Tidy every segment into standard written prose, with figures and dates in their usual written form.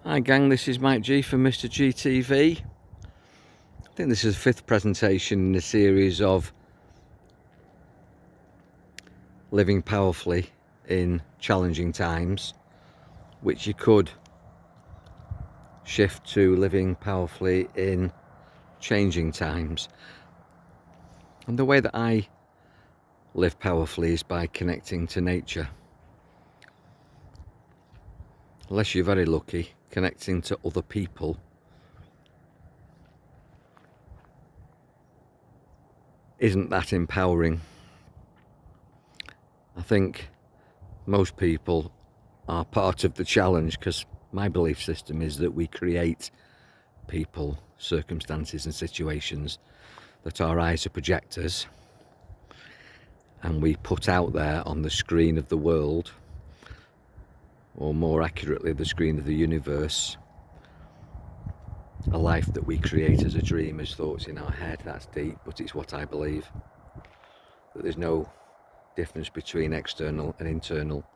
Hi gang, this is Mike G from Mr. G TV. I think this is the fifth presentation in a series of living powerfully in challenging times, which you could shift to living powerfully in changing times. And the way that I live powerfully is by connecting to nature. Unless you're very lucky, connecting to other people isn't that empowering. I think most people are part of the challenge, because my belief system is that we create people, circumstances and situations that our eyes are projectors, and we put out there on the screen of the world, or more accurately the screen of the universe, a life that we create as a dream, as thoughts in our head. That's deep, but it's what I believe, that there's no difference between external and internal,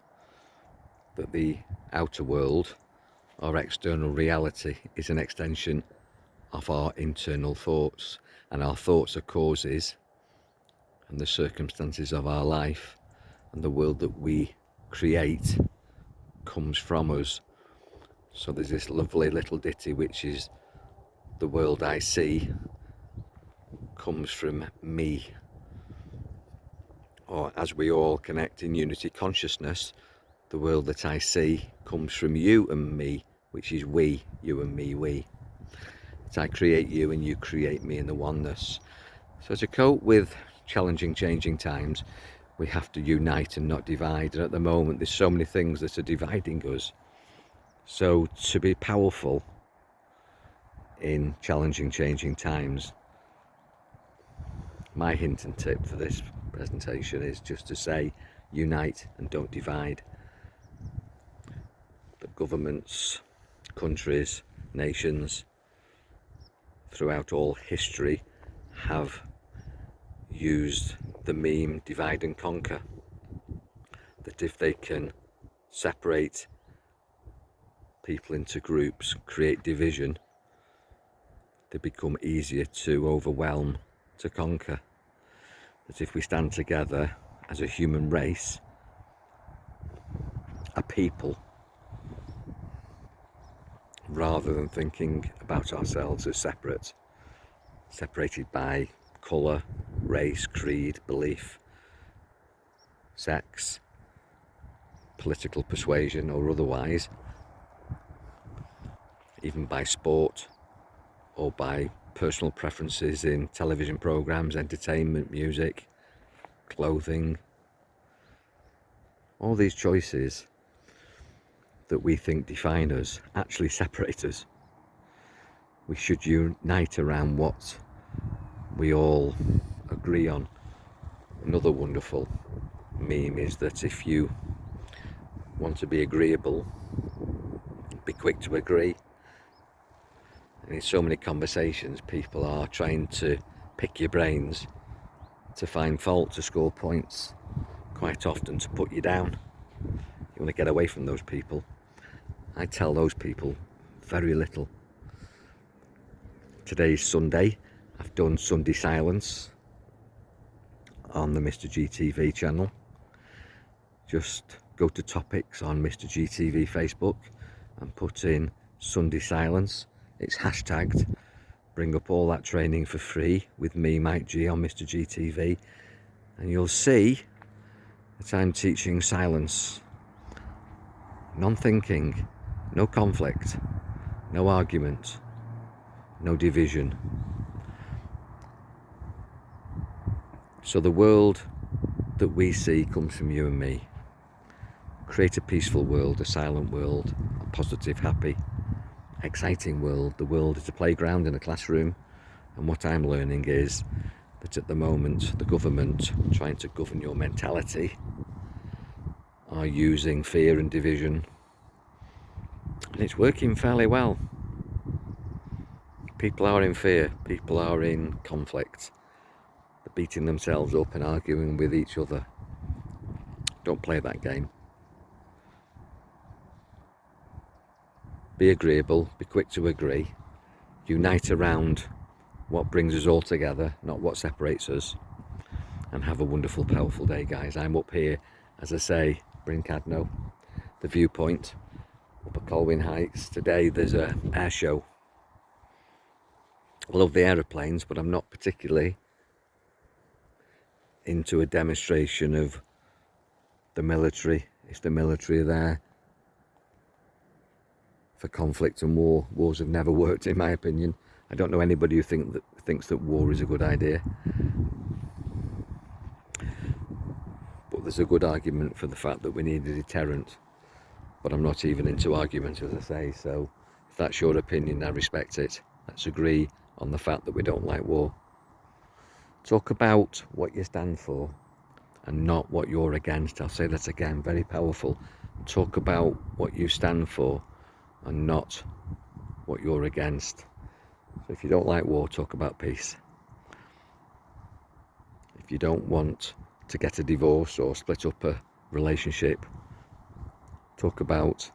that the outer world, our external reality, is an extension of our internal thoughts, and our thoughts are causes, and the circumstances of our life and the world that we create comes from us. So there's this lovely little ditty which is, the world I see comes from me. Or, as we all connect in unity consciousness, the world that I see comes from you and me, which is we, you and me, we. That I create you and you create me in the oneness. So to cope with challenging, changing times, we have to unite and not divide. And at the moment, there's so many things that are dividing us. So to be powerful in challenging, changing times, my hint and tip for this presentation is just to say, unite and don't divide. That governments, countries, nations, throughout all history, have used the meme divide and conquer. That if they can separate people into groups, create division, they become easier to overwhelm, to conquer. That if we stand together as a human race, a people, rather than thinking about ourselves as separated by colour, race, creed, belief, sex, political persuasion or otherwise, even by sport or by personal preferences in television programmes, entertainment, music, clothing, all these choices that we think define us actually separate us. We should unite around what we all agree on. Another wonderful meme is that if you want to be agreeable, be quick to agree. And in so many conversations, people are trying to pick your brains, to find fault, to score points, quite often to put you down. You want to get away from those people. I tell those people very little. Today's Sunday. I've done Sunday Silence on the Mr. G TV channel. Just go to topics on Mr. G TV Facebook and put in Sunday Silence. It's hashtagged. Bring up all that training for free with me, Mike G, on Mr. G TV, and you'll see that I'm teaching silence, non-thinking, no conflict, no argument, no division. So the world that we see comes from you and me. Create a peaceful world, a silent world, a positive, happy, exciting world. The world is a playground and a classroom, and what I'm learning is that at the moment the government, trying to govern your mentality, are using fear and division, and it's working fairly well. People are in fear, people are in conflict, they're beating themselves up and arguing with each other. Don't play that game. be agreeable, be quick to agree, unite around what brings us all together, not what separates us, and have a wonderful, powerful day, guys. I'm up here, as I say, Bryn Cadno, the viewpoint, up at Colwyn Heights. Today there's a air show. I love the aeroplanes, but I'm not particularly into a demonstration of the military. If the military are there for conflict and war, wars have never worked, in my opinion. I don't know anybody who thinks that war is a good idea. But there's a good argument for the fact that we need a deterrent. But I'm not even into arguments, as I say, so if that's your opinion, I respect it. Let's agree on the fact that we don't like war. Talk about what you stand for and not what you're against. I'll say that again, very powerful. Talk about what you stand for and not what you're against. So if you don't like war, talk about peace. If you don't want to get a divorce or split up a relationship, talk about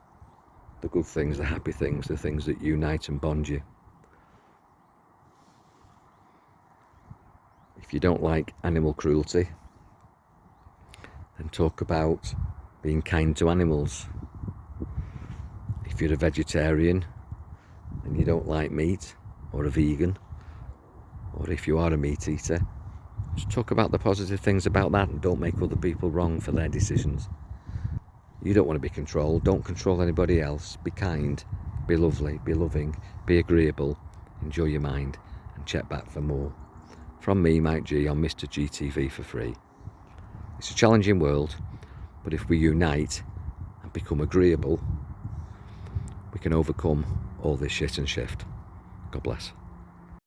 the good things, the happy things, the things that unite and bond you. If you don't like animal cruelty, then talk about being kind to animals. If you're a vegetarian and you don't like meat, or a vegan, or if you are a meat eater, just talk about the positive things about that and don't make other people wrong for their decisions. You don't want to be controlled. Don't control anybody else. Be kind, be lovely, be loving, be agreeable, enjoy your mind, and check back for more. From me, Mike G, on Mr. GTV for free. It's a challenging world, but if we unite and become agreeable, we can overcome all this shit and shift. God bless.